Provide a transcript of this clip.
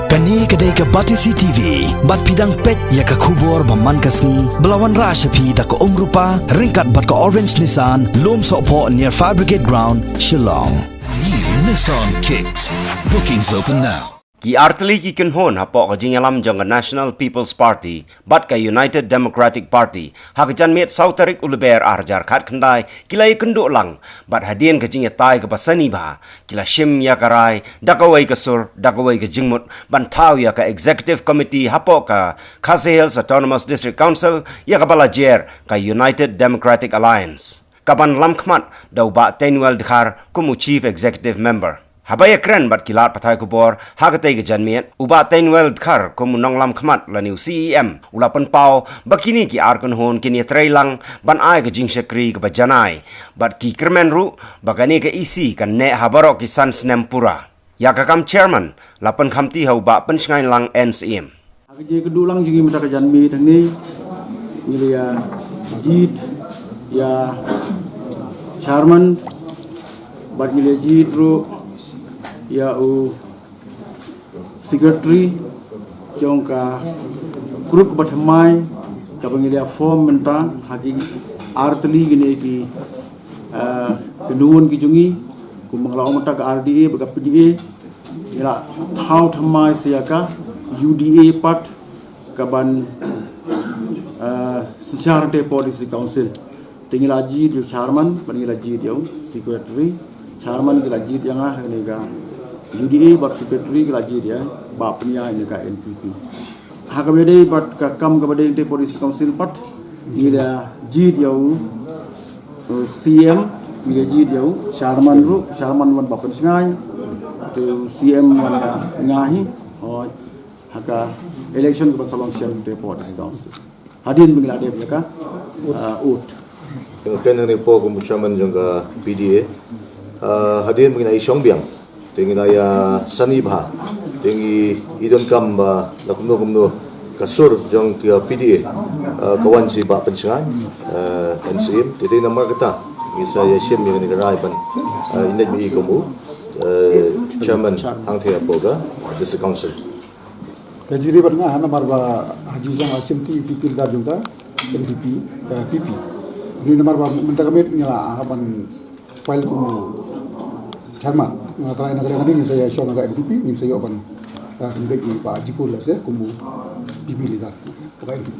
Kani kedai ke Batisi TV, bat pidang pet ya ke kubur baman kasni, belawan rashapi da ke rupa, ringkat bat ke Orange Nissan, lom sokpo near Fire Brigade Ground, Shillong. New Nissan Kicks. Bookings open now. Ki artli ki kunhon hapok ka jingalam jong National People's Party, bat ka United Democratic Party, hakajan met sautarik uleber arjar khat khandai, kila ikunduk lang, bat hadien ka jinga tai ka pasani ba, kila shim ya karai, dakawai ka sur, dakawai ka jingmut, bantau ya ka Executive Committee hapok ka Khasi Hills Autonomous District Council, ya ka balajer ka United Democratic Alliance. Kaban lamkmat daw ba Tenuel Dikhar kumu Chief Executive Member. Habaya keren bat kilat patai kubor hagatay ke janmiet uba Tenuel Dikhar kumu nong lamkmat laniu CEM ulapan pau bakini ki arkon hon kini trailang ban ai ke jingshakri ke bajanai bat ki kermen ru bagani ke isi kan ne habarok ki san snempura ya kakam chairman lapan khamti hau ba pensngai lang NCM Hagaje kedulang jingi mata ke janmi thang ni ya jit ya chairman bat ngile jit ru ya secretary jongka group bathamai ka bangilia form menta hagi artli gine ki kenuun ki jungi ku manglaw mata ka RDA baga PDA ila thau thamai siaka UDA pat kaban Security Policy Council tinggal ajid yo chairman bangilia ajid yo secretary chairman gila ajid yang ni ga UDA bat secretary gila ajid ya bapnya ini ka NPP hakabede bat ka kam ka bade inte police council pat gila jid yo CM gila jid yo chairman wan bapen singai tu CM mana ngahi oh haka election ka salon share inte police council hadin bingla de ya ka ut kena ni po kumu chairman jongka PDA hadir mengenai Siongbang dengan ayah Sanibha dengan idon kam lakumno kasur jong ke PDA kawan si bak pensengan NCM jadi nama kata saya sim yang negara ban indah bi kamu chairman angte apoga district council kajiri batna hana marba haji jang asim ki PP da jongka NPP PP ini nomor minta kami nyala apan file kumu chairman ngatai negara ini saya show naga NPP ini saya open kembali Pak Jipul lah saya kumu PP leader Pak NPP